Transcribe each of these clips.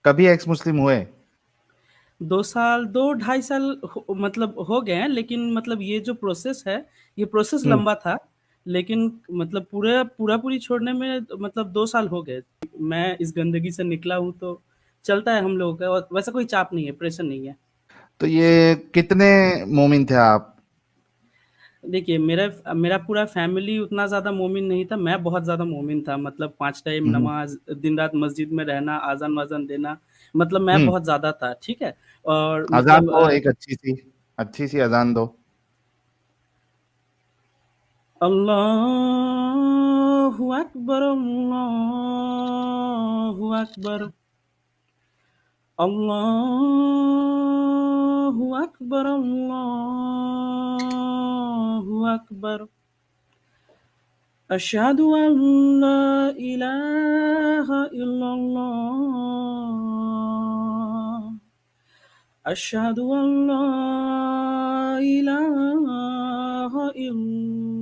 कभी एक्स मुस्लिम हुए? 2 साल 2 ढाई साल मतलब हो गए हैं, लेकिन मतलब ये जो प्रोसेस है, ये प्रोसेस हम्म। लंबा था। लेकिन मतलब पूरा पूरी छोड़ने में मतलब 2 साल हो गए। मैं इस गंदगी से निकला हूँ, तो चलता है हम लोगों का, और वैसा कोई चाप नहीं है, प्रेशर नहीं है। तो ये कितने मोमिन थे आप? देखिए, मेरा मेरा पूरा फैमिली उतना ज़्यादा मोमिन नहीं था, मैं बहुत ज़्यादा मोमिन था। मतलब 5 टाइम हम्म। नमाज़, दिन-रात मस्जिद में रहना, अज़ान-वज़ान देना, मतलब मैं हम्म। बहुत ज़्यादा था, ठीक है? और अजान मतलब दो, एक अच्छी सी अजान दो। अल्लाहु अकबर, अल्लाहु अकबर, अल्लाहु अकबर, अल्लाहु अकबर। अशहदु अन ला इलाहा इल्लल्लाह। अशहदु अन ला इलाहा इल्लल्लाह।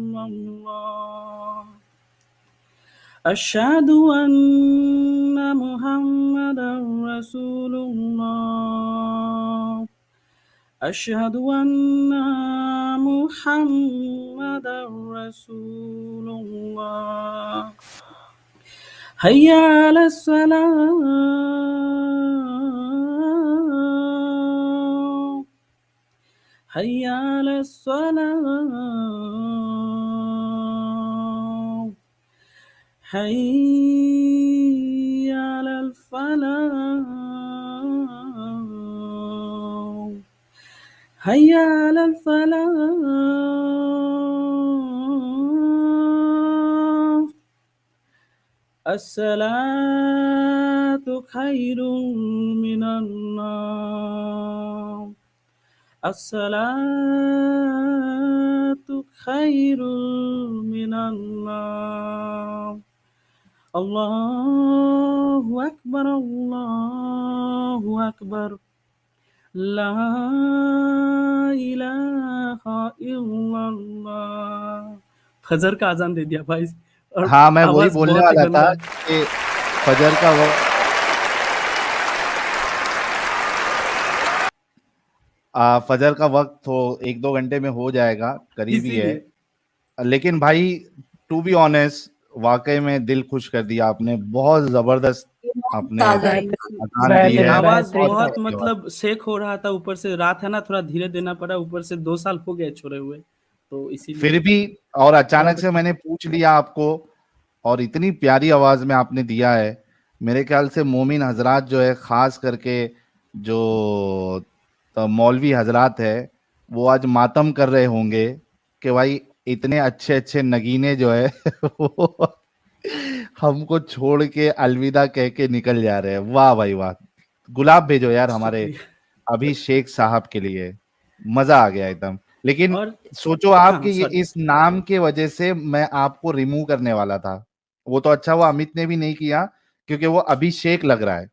अशहदु अन्ना मुहम्मदन रसूलुल्लाह। अशहदु अन्ना मुहम्मदन रसूलुल्लाह। हय्या अलस सलाह। हय्या अलस सलाह। हय्या अलल फलाह। हय्या अलल फलाह। अस्सलातु खैरुम मिनन नौम। अस्सलातु खैरुम मिनन नौम। अल्लाहु अकबर, अल्लाहु अकबर। ला इलाहा इल्लल्लाह। फजर का अजान दे दिया भाई, और हाँ, मैं वही आवाज बोलने बहुत ही वाला था गंदा है। कि फजर का वक्त, फजर का वक्त तो 1-2 घंटे में हो जाएगा, करीब ही है। इसीलिए लेकिन भाई, टू बी ऑनेस्ट, वाकई में दिल खुश कर दिया आपने, बहुत जबरदस्त आपने अजान दी बेहतरीन है, आवाज बेहतरीन बहुत भाई। बहुत अच्छी आवाज। मतलब शेक हो रहा था, ऊपर से रात है ना, थोड़ा धीरे देना पड़ा, ऊपर से 2 साल हो गए छोड़े हुए, तो फिर इसीलिए भी, और अचानक बहुत से अच्छा। मैंने पूछ लिया आपको, और इतनी प्यारी आवाज में आपने दिया है। मेरे ख्याल से मोमिन हजरात जो है, खास करके जो तो मौलवी हजरात है, वो आज मातम कर रहे होंगे कि भाई इतने अच्छे अच्छे नगीने जो है वो हमको छोड़ के अलविदा कह के निकल जा रहे हैं। वाह भाई वाह! गुलाब भेजो यार हमारे शुक्रिया। अभिषेक साहब के लिए। मजा आ गया एकदम। लेकिन और सोचो हाँ आप हाँ, कि ये सॉरी। इस नाम के वजह से मैं आपको रिमूव करने वाला था। वो तो अच्छा हुआ अमित ने भी नहीं किया, क्योंकि वो अभिषेक लग रहा है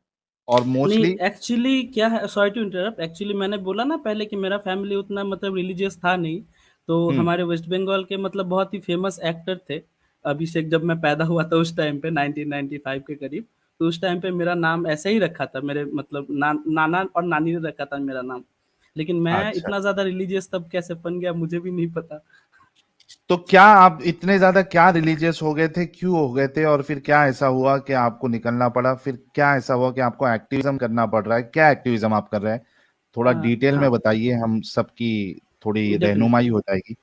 और नहीं, मोस्टली। एक्चुअली क्या है, सॉरी टू इंटरप्ट, एक्चुअली मैंने बोला ना पहले कि मेरा फैमिली उतना मतलब रिलीजियस था नहीं। तो हम्म। हमारे वेस्ट बंगाल के मतलब बहुत ही फेमस एक्टर थे अभिषेक। जब मैं पैदा हुआ था उस टाइम पे 1995 के करीब, तो उस टाइम पे मेरा नाम ऐसे ही रखा था, मेरे मतलब नाना और नानी ने रखा था मेरा नाम। लेकिन मैं अच्छा, इतना ज्यादा रिलीजियस तब कैसे बन गया, मुझे भी नहीं पता। तो क्या आप इतने ज्यादा क्या रिलीजियस हो गए थे, क्यों हो गए थे, और फिर क्या ऐसा हुआ कि आपको निकलना पड़ा? फिर क्या ऐसा हुआ कि आपको एक्टिविज्म करना पड़ रहा है? क्या एक्टिविज्म आप कर रहे हैं? थोड़ा डिटेल में हाँ, बताइए, हम सबकी थोड़ी रहनुमाई डेफिनेटली, हो जाएगी।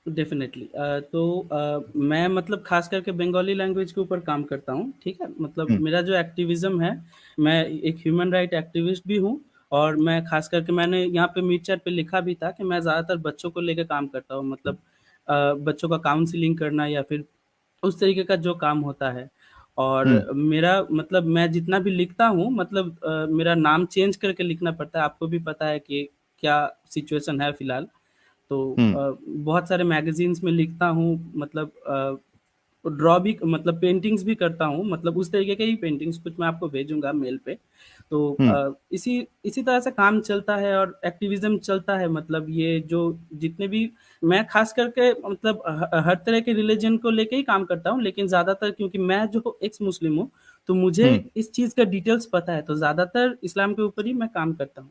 डेफिनेटली। तो मैं मतलब खास करके बंगाली लैंग्वेज के ऊपर काम करता हूँ, ठीक है? मतलब हम्म। मेरा जो एक्टिविज्म है, मैं एक ह्यूमन राइट एक्टिविस्ट भी हूँ। और मैं खास करके मैंने यहाँ पे मीट चैट पे लिखा भी था कि मैं ज़्यादातर बच्चों को लेकर काम करता हूँ, मतलब बच्चों का काउंसलिंग करना या फिर उस तरीके का जो काम होता है। और हम्म। मेरा मतलब मैं जितना भी लिखता हूँ, मतलब मेरा नाम चेंज करके लिखना पड़ता है, आपको भी पता है कि क्या सिचुएशन है फिलहाल। तो हम्म। बहुत सारे मैगजीन्स में लिखता हूँ, मतलब ड्रॉ भी, मतलब पेंटिंग्स भी करता हूँ, मतलब उस तरीके के ही पेंटिंग्स कुछ मैं आपको भेजूंगा मेल पे। तो हम्म। इसी इसी तरह से काम चलता है और एक्टिविज्म चलता है। मतलब ये जो जितने भी, मैं खास करके मतलब हर तरह के रिलीजन को लेके ही काम करता हूँ, लेकिन ज़्यादातर क्योंकि मैं जो एक्स मुस्लिम हूँ, तो मुझे हुँ, इस चीज़ का डिटेल्स पता है, तो ज़्यादातर इस्लाम के ऊपर ही मैं काम करता हूँ।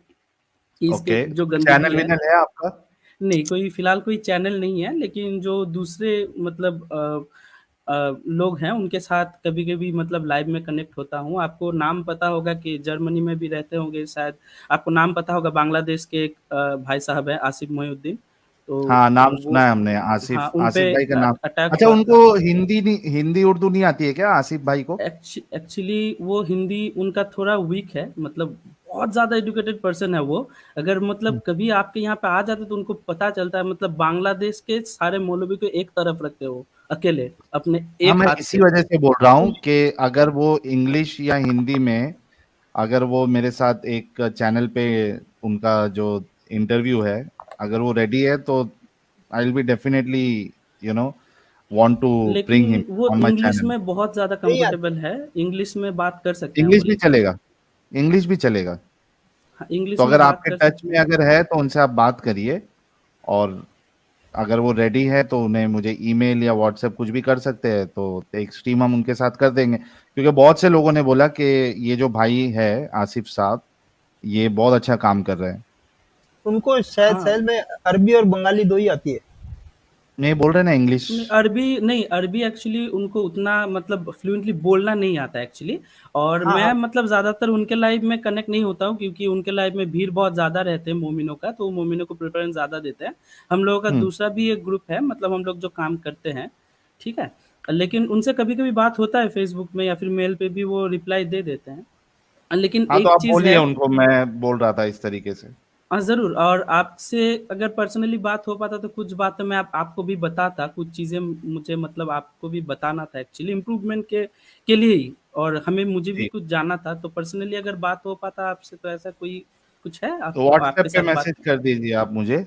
कि इसके ओके। जो गंदगी है, चैनल-वैनल है आपका? नहीं, कोई फ़िलहाल कोई चैनल नहीं है, लेकिन जो दूसरे मतलब लोग हैं, उनके साथ कभी-कभी मतलब लाइव में कनेक्ट होता हूँ। आपको नाम पता होगा कि जर्मनी में भी रहते होंगे शायद, आपको नाम पता होगा, बांग्लादेश के एक भाई साहब हैं, आसिफ मोहिउद्दीन, तो हाँ, नाम वो सुना है हमने हाँ, आसिफ उन आसिफ पे भाई का नाम। अटैक अच्छा, हुआ उनको था। हिंदी उर्दू नहीं आती है क्या आसिफ भाई को? एक्चुअली वो हिंदी उनका थोड़ा वीक है, मतलब बहुत ज़्यादा एजुकेटेड पर्सन है वो। अगर मतलब हुँ। कभी आपके यहाँ पे आ जाते तो उनको पता चलता है, मतलब बांग्लादेश के सारे मौलवी को एक तरफ रखते हो, अकेले, अपने हाँ, एक मैं हाथ इसी से। वजह से बोल रहा हूँ तो कि अगर वो इंग्लिश या हिंदी में, अगर वो मेरे साथ एक चैनल पे उनका जो इंटरव्यू है, अगर वो रेडी है तो I will be definitely you know want to लेकिन ब्रिंग हिम वो ऑन माय इंग्लिश चैनल। में बहुत ज़्यादा नहीं आती। कंफर्टेबल है, इंग्लिश में बात कर सकते हैं वो, इंग्लिश भी लेकिन चलेगा, इंग्लिश भी चलेगा। हाँ, तो इंग्लिश में अगर बात आपके कर टच सकते में हैं। अगर है तो उनसे आप बात करिए, और अगर वो रेडी है तो उन्हें मुझे ईमेल या व्हाट्सएप कुछ भी कर सकते हैं, तो एक स्ट्रीम हम उनके साथ कर देंगे, क्योंकि बहुत से लोगों ने बोला कि ये जो भाई है आसिफ साहब, ये बहुत अच्छा काम कर रहे हैं। उनको शायद हाँ, शायद में अरबी और बंगाली 2 ही आती है। नहीं, बोल रहे हैं ना इंग्लिश। नहीं, अरबी नहीं, अरबी एक्चुअली उनको उतना मतलब फ्लुएंटली बोलना नहीं आता एक्चुअली। और हाँ, मैं हाँ। मतलब ज़्यादातर उनके लाइव में कनेक्ट नहीं होता हूँ, क्योंकि उनके लाइव में भीड़ बहुत ज़्यादा रहते हैं मोमिनों का, तो वो मोमिनों को प्रेफ़रेंस ज़्यादा देते हैं। हम लोगों का हम्म। दूसरा भी एक ग्रुप है, मतलब हम लोग जो काम करते हैं, ठीक है? लेकिन उनसे कभी-कभी बात होता है फ़ेसबुक में या फिर मेल पे भी वो रिप्लाई दे देते हैं। लेकिन हाँ, तो एक आप चीज़ बोलिए है। उनको, मैं बोल रहा था इस तरीके से। हाँ, ज़रूर। और आपसे अगर पर्सनली बात हो पाता तो कुछ बातें मैं आपको भी बताता, कुछ चीज़ें मुझे मतलब आपको भी बताना था एक्चुअली इम्प्रूवमेंट के लिए ही, और हमें मुझे भी जी। कुछ जानना था, तो पर्सनली अगर बात हो पाता आपसे तो ऐसा कोई कुछ है तो आपको आपके व्हाट्सएप पे साथ बात मैसेज कर दीजिए आप मुझे।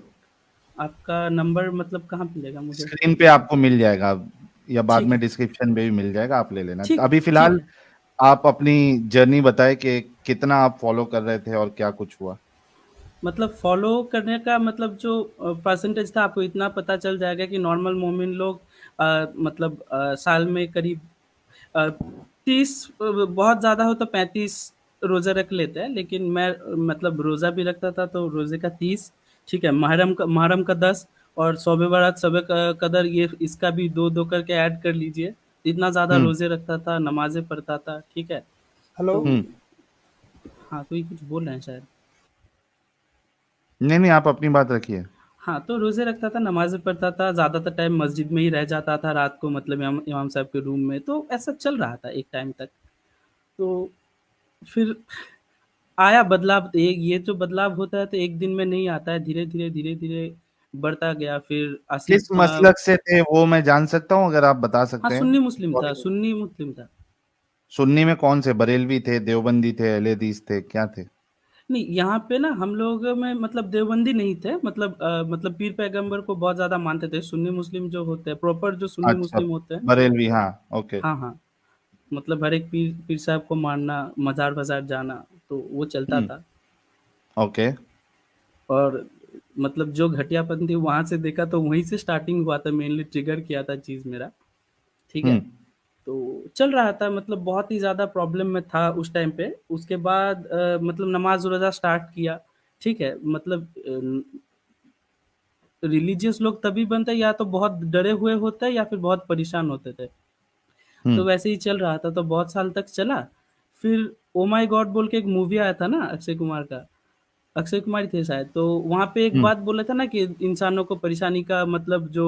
आपका नंबर मतलब कहाँ मिलेगा मुझे? स्क्रीन पे आपको मिल जाएगा, या बाद ठीक में है, डिस्क्रिप्शन में भी मिल जाएगा, आप ले लेना। ठीक अभी ठीक फिलहाल है। आप अपनी जर्नी बताएं कि कितना आप फॉलो कर रहे थे और क्या कुछ हुआ। मतलब फ़ॉलो करने का मतलब जो परसेंटेज था, आपको इतना पता चल जाएगा कि नॉर्मल मोमिन लोग मतलब साल में करीब 30, बहुत ज़्यादा हो तो 35 रोज़ा रख लेते हैं, लेकिन मैं मतलब रोज़ा भी रखता था, तो रोज़े का 30, ठीक है, मुहर्रम का 10, और शब बारात, शब क कदर, ये इसका भी 2-2 करके ऐड कर लीजिए। इतना ज़्यादा हम्म। रोज़े रखता था, नमाज़ें पढ़ता था, ठीक है? हेलो। तो हम्म। हाँ, कोई कुछ बोल रहे हैं शायद। नहीं, नहीं, आप अपनी बात रखिए। हाँ, तो रोज़े रखता था, नमाज़ें पढ़ता था, ज़्यादातर टाइम मस्जिद में ही रह जाता था रात को, मतलब इमाम इमाम साहब के रूम में, तो ऐसा चल रहा था एक टाइम तक। तो फिर आया बदलाव, तो एक ये जो बदलाव होता है तो एक दिन में नहीं आता है, धीरे-धीरे, धीरे-धीरे बढ़ता गया। फिर किस आसिफ मसलक से थे वो मैं जान सकता हूँ, अगर आप बता हाँ, सकते हैं? सुन्नी मुस्लिम था। सुन्नी में कौन से, बरेलवी थे, देवबंदी थे, अहले हदीस थे, क्या थे? नहीं, यहाँ पे ना हम लोग में मतलब देवबंदी नहीं थे, मतलब मतलब पीर पैगंबर को बहुत ज़्यादा मानते थे। सुन्नी मुस्लिम जो होते हैं, प्रॉपर जो सुन्नी अच्छा, मुस्लिम होते हैं, बरेलवी, हाँ, ओके। हाँ, हाँ। मतलब हर एक पीर पीर साहब को मानना, मज़ार-वज़ार जाना, तो वो चलता हम्म। था। ओके। और मतलब जो घटियापंथी वहाँ से देखा, तो वहीं से स्टार्टिंग हुआ था, मेनली ट्रिगर किया था चीज़ मेरा, ठीक है? हम्म। तो चल रहा था, मतलब बहुत ही ज़्यादा प्रॉब्लम में था उस टाइम पे। उसके बाद मतलब नमाज़-रोज़ा स्टार्ट किया, ठीक है? मतलब रिलीजियस लोग तभी बनते हैं या तो बहुत डरे हुए होते हैं या फिर बहुत परेशान होते थे। तो हम्म। वैसे ही चल रहा था, तो बहुत साल तक चला। फिर ओह माय गॉड बोल के एक मूवी आया था ना अक्षय कुमार का। अक्षय कुमार ही थे शायद, तो वहाँ पे एक हम्म। बात बोला था ना कि इंसानों को परेशानी का मतलब जो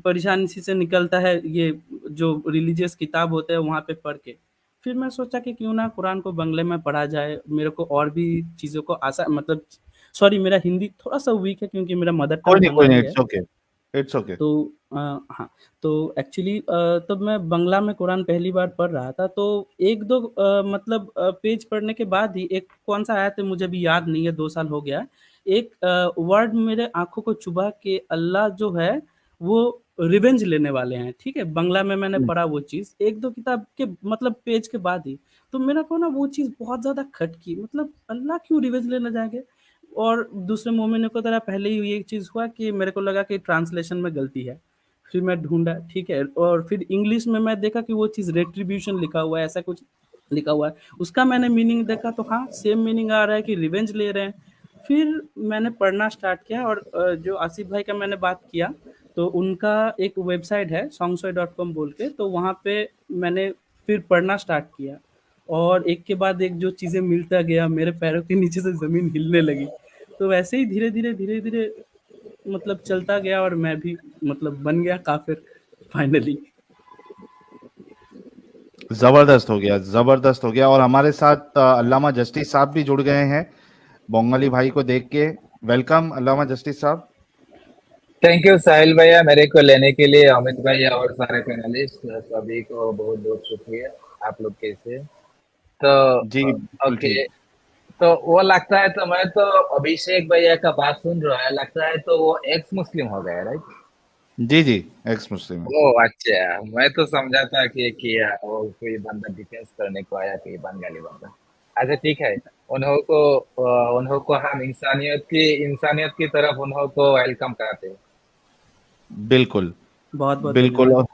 परेशानी से निकलता है, ये जो रिलीजियस किताब होते हैं वहाँ पे पढ़ के। फिर मैं सोचा कि क्यों ना कुरान को बंगले में पढ़ा जाए, मेरे को और भी चीज़ों को मतलब सॉरी, मेरा हिंदी थोड़ा-सा वीक है क्योंकि मेरा मदर टंग कोई नहीं, बंगाली है। It's okay, it's okay. तो हाँ, तो एक्चुअली तब मैं बंगला में कुरान पहली बार पढ़ रहा था, तो 1-2 मतलब पेज पढ़ने के बाद ही एक कौन-सा आयत है मुझे अभी याद नहीं है, 2 साल हो गया है। एक वर्ड मेरे आँखों को चुभा कि अल्लाह जो है वो रिवेंज लेने वाले हैं, ठीक है? बंगला में मैंने हम्म। पढ़ा वो चीज़ 1-2 किताब के मतलब पेज के बाद ही। तो मेरा को ना वो चीज़ बहुत ज़्यादा खटकी, मतलब अल्लाह क्यों रिवेंज लेने जाएँगे? और दूसरे मोमिनों की तरह पहले ही ये चीज़ हुआ कि मेरे को लगा कि ट्रांसलेशन में गलती है। फिर मैं ढूँढा, ठीक है? और फिर इंग्लिश में मैं देखा कि वो चीज़ रेट्रिब्यूशन लिखा हुआ है, ऐसा कुछ लिखा हुआ है। उसका मैंने मीनिंग देखा तो हाँ, सेम मीनिंग आ रहा है कि रिवेंज ले रहे हैं। फिर मैंने पढ़ना स्टार्ट किया और जो आसिफ भाई का मैंने बात किया, तो उनका एक वेबसाइट है songsoy.com बोल के, तो वहाँ पे मैंने फिर पढ़ना स्टार्ट किया और एक के बाद एक जो चीज़ें मिलता गया, मेरे पैरों के नीचे से ज़मीन हिलने लगी। तो वैसे ही धीरे-धीरे मतलब चलता गया और मैं भी मतलब बन गया काफ़िर फाइनली। जबरदस्त हो गया। और हमारे साथ अल्लामा जस्टिस साहब भी जुड़ गए हैं बंगाली भाई को देख के। वेलकम अल्लामा जस्टिस साहब। थैंक यू साहिल भैया, मेरे को लेने के लिए। अमित भैया और सारे पैनलिस्ट सभी को बहुत बहुत शुक्रिया। आप लोग कैसे? तो जी बिल्कुल ओके, ठीक। तो वो लगता है, तो मैं तो अभिषेक भैया का बात सुन रहा है, लगता है तो वो एक्स मुस्लिम हो गया, राइट? जी जी, एक्स मुस्लिम है। ओ अच्छा, मैं तो समझा था कि वो कोई बंदा डिफेंस करने को आया, कोई बंगाली बंदा। अच्छा ठीक है, उन्हों को हम इंसानियत की तरफ उन्हों को वेलकम कराते हैं। बिल्कुल बहुत-बहुत बिल्कुल। धन्यवाद।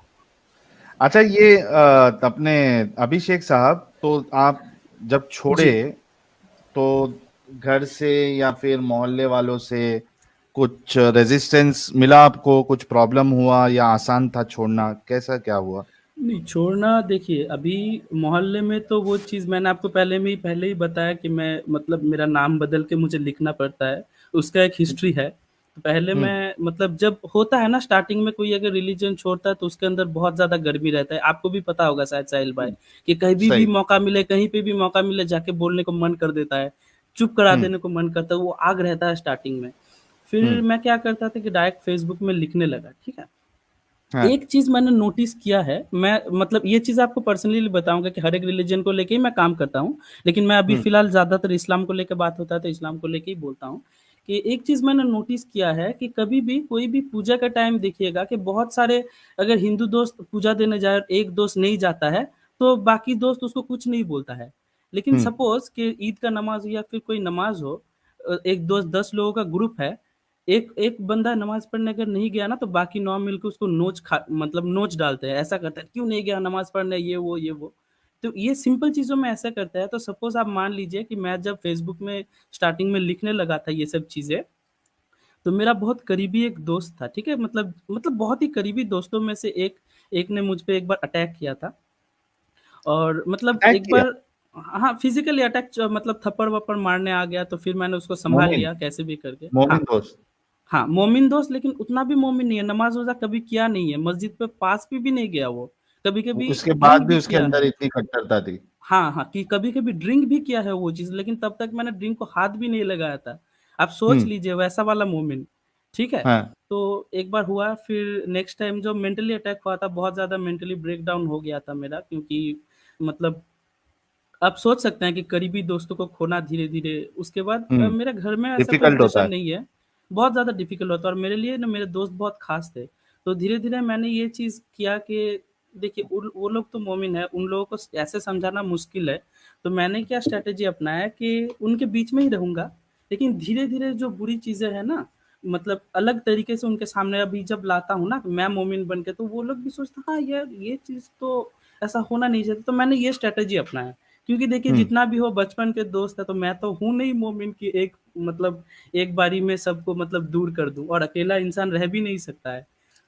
अच्छा ये अपने अभिषेक साहब, तो आप जब छोड़े जी। तो घर से या फिर मोहल्ले वालों से कुछ रेजिस्टेंस मिला आपको, कुछ प्रॉब्लम हुआ या आसान था छोड़ना, कैसा क्या हुआ? नहीं, छोड़ना देखिए, अभी मोहल्ले में तो वो चीज़ मैंने आपको पहले ही बताया कि मैं मतलब मेरा नाम बदल के मुझे लिखना पड़ता है, उसका एक हिस्ट्री है। तो पहले हम्म। मैं मतलब जब होता है ना स्टार्टिंग में कोई अगर रिलीजन छोड़ता है तो उसके अंदर बहुत ज़्यादा गर्मी रहता है। आपको भी पता होगा शायद साहिल भाई कि कहीं भी सही। मौका मिले, कहीं पे भी मौका मिले जाके बोलने को मन कर देता है, चुप करा हम्म। देने को मन करता है, वो आग रहता है स्टार्टिंग में। फिर हम्म। मैं क्या करता था कि डायरेक्ट फ़ेसबुक में लिखने लगा, ठीक है? हाँ। एक चीज़ मैंने नोटिस किया है, मैं मतलब ये चीज़ आपको पर्सनली बताऊँगा कि हर एक रिलीजन को लेके ही मैं काम करता हूँ। लेकिन मैं अभी हम्म। फ़िलहाल ज़्यादातर इस्लाम को लेके बात होता है, तो इस्लाम को लेके ही बोलता हूँ, कि एक चीज़ मैंने नोटिस किया है कि कभी भी कोई भी पूजा का टाइम देखिएगा कि बहुत सारे अगर हिंदू दोस्त पूजा देने जाए और एक दोस्त नहीं जाता है, तो बाकी दोस्त उसको कुछ नहीं बोलता है। लेकिन हम्म। सपोज़ कि ईद का नमाज़ या फिर कोई नमाज़ हो, एक दोस्त 10 लोगों का ग्रुप है, एक एक बंदा नमाज़ पढ़ने अगर नहीं गया ना तो बाकी 9 मिलके उसको नोच डालते हैं, ऐसा करते हैं, "क्यों नहीं गया नमाज़ पढ़ने?" ये वो। तो ये सिंपल चीज़ों में ऐसा करता है, तो सपोज़ आप मान लीजिए कि मैं जब फ़ेसबुक में स्टार्टिंग में लिखने लगा था ये सब चीज़ें, तो मेरा बहुत करीबी एक दोस्त था, ठीक है? मतलब बहुत ही करीबी दोस्तों में से एक एक ने मुझ पे एक बार अटैक किया था और मतलब अटैक एक किया? बार हाँ, फिज़िकली अटैक मतलब थप्पड़-वप्पड़ मारने आ गया, तो फिर मैंने उसको सँभाल मोमिन? लिया कैसे भी करके। मोमिन हाँ। दोस्त? हाँ, मोमिन दोस्त लेकिन उतना भी मोमिन नहीं है, नमाज़-वज़ा कभी किया नहीं है, मस्जिद पे पास भी नहीं गया वो। कभी-कभी उसके बाद ड्रिंक भी भी उसके किया अंदर है। इतनी कट्टरता थी? हाँ, हाँ, कि कभी-कभी ड्रिंक भी किया है वो चीज़, लेकिन तब तक मैंने ड्रिंक को हाथ भी नहीं लगाया था। आप सोच हम्म। लीजिए वैसा वाला मोमिन, ठीक है? हाँ। तो एक बार हुआ फिर नेक्स्ट टाइम जो मेंटली अटैक हुआ था, बहुत ज़्यादा मेंटली ब्रेकडाउन हो गया था मेरा क्योंकि मतलब आप सोच सकते हैं कि करीबी दोस्तों को खोना धीरे-धीरे उसके बाद हम्म। मेरे घर में ऐसा कोई डिफिकल्ट प्रेशर होता है। नहीं है, बहुत ज़्यादा डिफ़िकल्ट होता है और मेरे लिए ना मेरे दोस्त बहुत ख़ास थे। तो धीरे-धीरे मैंने ये चीज़ किया कि देखिए उन वो लोग तो मोमिन हैं, उन लोगों को ऐसे समझाना मुश्किल है, तो मैंने क्या स्ट्रैटेजी अपनाया कि उनके बीच में ही रहूँगा, लेकिन धीरे-धीरे जो बुरी चीज़ें हैं ना, मतलब अलग तरीके से उनके सामने अभी जब लाता हूँ ना, मैं मोमिन बन के, तो वो लोग भी सोचते हैं, हाँ यार, ये चीज़ तो ऐसा होना नहीं चाहिए। तो मैंने ये स्ट्रैटेजी अपनाया। क्योंकि देखिए हम्म। जितना भी हो बचपन के दोस्त हैं, तो मैं तो हूँ नहीं मोमिन कि एक मतलब एक बारी में सबको मतलब दूर कर दूँ और अकेला इंसान रह भी नहीं सकता है।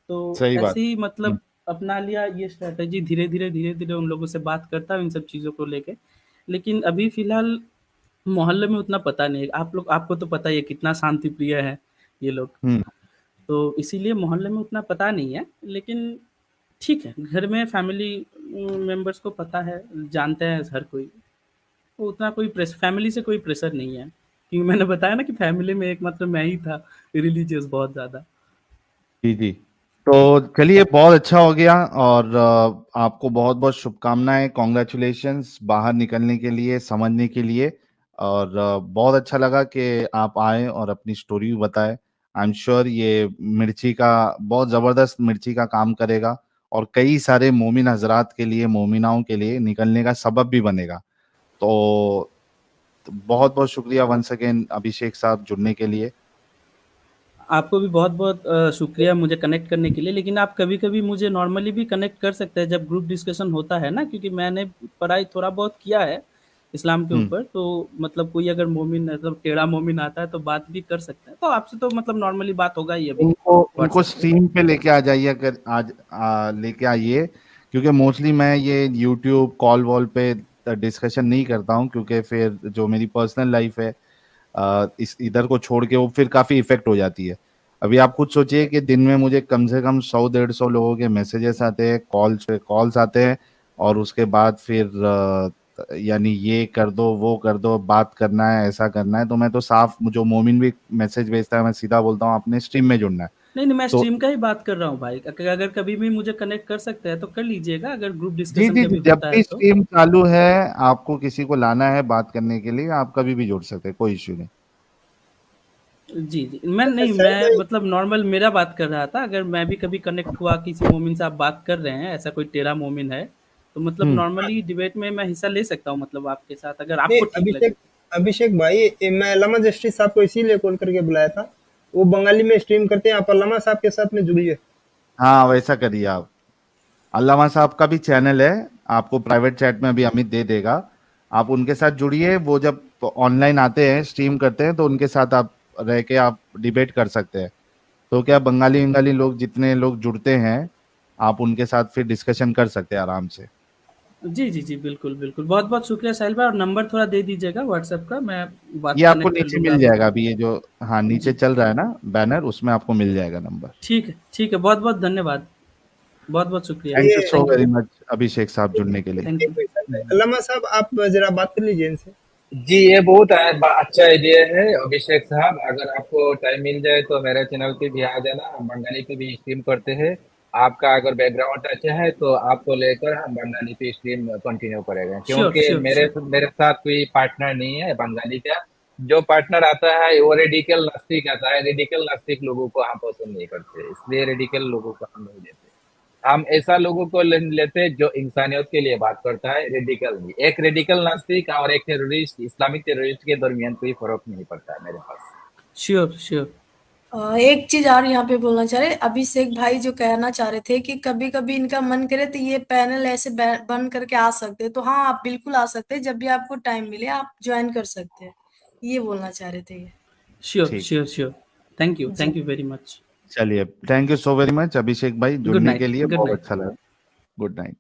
तो सही बात। ऐसे ही हम्म। मतलब अपना लिया ये स्ट्रैटेजी धीरे-धीरे उन लोगों से बात करता हूँ इन सब चीज़ों को लेके। लेकिन अभी फ़िलहाल मोहल्ले में उतना पता नहीं है। आपको तो पता ही है कितना शांति प्रिय है ये लोग। हम्म। तो इसीलिए मोहल्ले में उतना पता नहीं है, लेकिन ठीक है, घर में फैमिली मेंबर्स को पता है, जानते हैं हर कोई। तो उतना कोई फैमिली से कोई प्रेशर नहीं है। क्योंकि मैंने बताया ना कि फैमिली में एकमात्र मैं ही था रिलीजियस बहुत ज़्यादा। जी जी। तो चलिए बहुत अच्छा हो गया। और आपको बहुत बहुत शुभकामनाएं, कॉन्ग्रेचुलेशंस बाहर निकलने के लिए, समझने के लिए। और बहुत अच्छा लगा कि आप आए और अपनी स्टोरी भी बताए। आई एम श्योर ये मिर्ची का बहुत ज़बरदस्त मिर्ची का काम करेगा और कई सारे मोमिन हजरात के लिए, मोमिनाओं के लिए निकलने का सबब भी बनेगा। तो बहुत बहुत शुक्रिया वंस अगेन अभिषेक साहब जुड़ने के लिए। आपको भी बहुत-बहुत शुक्रिया मुझे कनेक्ट करने के लिए, लेकिन आप कभी-कभी मुझे नॉर्मली भी कनेक्ट कर सकते हैं जब ग्रुप डिस्कशन होता है ना, क्योंकि मैंने पढ़ाई थोड़ा बहुत किया है इस्लाम के हम्म। ऊपर, तो मतलब कोई अगर मोमिन मतलब टेढ़ा मोमिन आता है तो बात भी कर सकते हैं। तो आपसे तो मतलब नॉर्मली बात होगा ही अभी उनको उनको व्हाट्सएप पे। स्ट्रीम पे लेके आ जाइए, अगर आज लेके आइए, क्योंकि मोस्टली मैं ये यूट्यूब कॉल वॉल पे डिस्कशन नहीं करता हूँ, क्योंकि फिर जो मेरी पर्सनल लाइफ है इस इधर को छोड़ के वो फिर काफ़ी इफेक्ट हो जाती है। अभी आप खुद सोचिए कि दिन में मुझे कम से कम 100-150 लोगों के मैसेजेस आते हैं, कॉल्स आते हैं, और उसके बाद फिर यानी ये कर दो, वो कर दो, बात करना है, ऐसा करना है। तो मैं तो साफ, जो मोमिन भी मैसेज भेजता है मैं सीधा बोलता हूँ आपने स्ट्रीम में जुड़ना है। नहीं, मैं तो स्ट्रीम का ही बात कर रहा हूँ भाई। अगर कभी भी मुझे कनेक्ट कर सकते हैं तो कर लीजिएगा, अगर ग्रुप जी डिस्कशन जी जी, कभी जब होता है भी तो। स्ट्रीम चालू है, आपको किसी को लाना है बात करने के लिए, आप कभी भी जुड़ सकते हैं, कोई इश्यू नहीं। जी, जी। मैं अच्छा नहीं, शायद मैं मतलब नॉर्मल मेरा बात कर रहा था, अगर मैं भी कभी कनेक्ट हुआ किसी मोमिन से, आप बात कर रहे हैं, ऐसा कोई टेढ़ा मोमिन है, तो मतलब हम्म। नॉर्मली डिबेट में मैं हिस्सा ले सकता हूँ मतलब आपके साथ, अगर नहीं, आपको ठीक लगे। अभिषेक भाई, मैं अल्लामा जस्टिस साहब को इसीलिए कॉल करके बुलाया था। वो बंगाली में स्ट्रीम करते हैं, आप अल्लामा साहब के साथ में जुड़िए। हाँ, वैसा करिए आप। अल्लामा साहब का भी चैनल है, आपको प्राइवेट चैट में अभी अमित दे देगा। आप उनके साथ जुड़िए, वो जब ऑनलाइन आते हैं, स्ट्रीम करते हैं, तो उनके साथ आप रह के आप डिबेट कर सकते हैं। तो क्या बंगाली बंगाली लोग, जितने लोग जुड़ते हैं, आप उनके साथ फिर डिस्कशन कर सकते हैं आराम से। जी, जी, जी, बिल्कुल, बिल्कुल। बहुत-बहुत शुक्रिया साहिल भाई, और नंबर थोड़ा दे दीजिएगा व्हाट्सएप का, मैं ये बात आपको कनेक्ट कर नीचे लूँगा मिल आपसे। जाएगा, अभी ये जो, हाँ, नीचे जी, चल रहा है ना बैनर, उसमें आपको मिल जाएगा नंबर। ठीक है, बहुत-बहुत धन्यवाद। बहुत-बहुत शुक्रिया। थैंक यू ये so thank you, very much Abhishek साहब, जुड़ने के लिए। थैंक एक यू। क्वेश्चन है, अल्लामा साहब आप जरा बात कर लीजिए इनसे। जी, ये बहुत अच्छा आइडिया है अभिषेक साहब। अगर आपको टाइम मिल जाए तो मेरे चैनल पे भी आ जाना, हम बंगाली पे भी स्ट्रीम करते हैं। आपका अगर बैकग्राउंड अच्छा है तो आपको लेकर हम बंगाली पे स्ट्रीम कंटिन्यू करेंगे, श्योर, क्योंकि श्योर, मेरे श्योर। मेरे साथ कोई पार्टनर नहीं है बंगाली का। जो पार्टनर आता है वो रेडिकल नास्तिक आता है। रेडिकल नास्तिक लोगों को हम पसंद नहीं करते, इसलिए रेडिकल लोगों को हम नहीं लेते। हम ऐसा लोगों को लेते हैं जो इंसानियत के लिए बात करता है, रेडिकल नहीं। एक रेडिकल नास्तिक और एक टेररिस्ट, इस्लामिक टेररिस्ट के दरमियान कोई फर्क नहीं पड़ता है मेरे पास। Sure, sure. एक चीज और यहाँ पे बोलना चाह रहे, अभिषेक भाई जो कहना चाह रहे थे कि कभी कभी इनका मन करे तो ये पैनल ऐसे बन करके आ सकते हैं, तो हाँ आप बिल्कुल आ सकते हैं, जब भी आपको टाइम मिले आप ज्वाइन कर सकते हैं, ये बोलना चाह रहे थे ये। श्योर, ठीक, श्योर, श्योर। जी। Thank you very much. चलिए, thank you so very much Abhishek भाई, गुड जुड़ने के नाइट, लिए गुड बहुत नाइट। अच्छा लगा। Good night.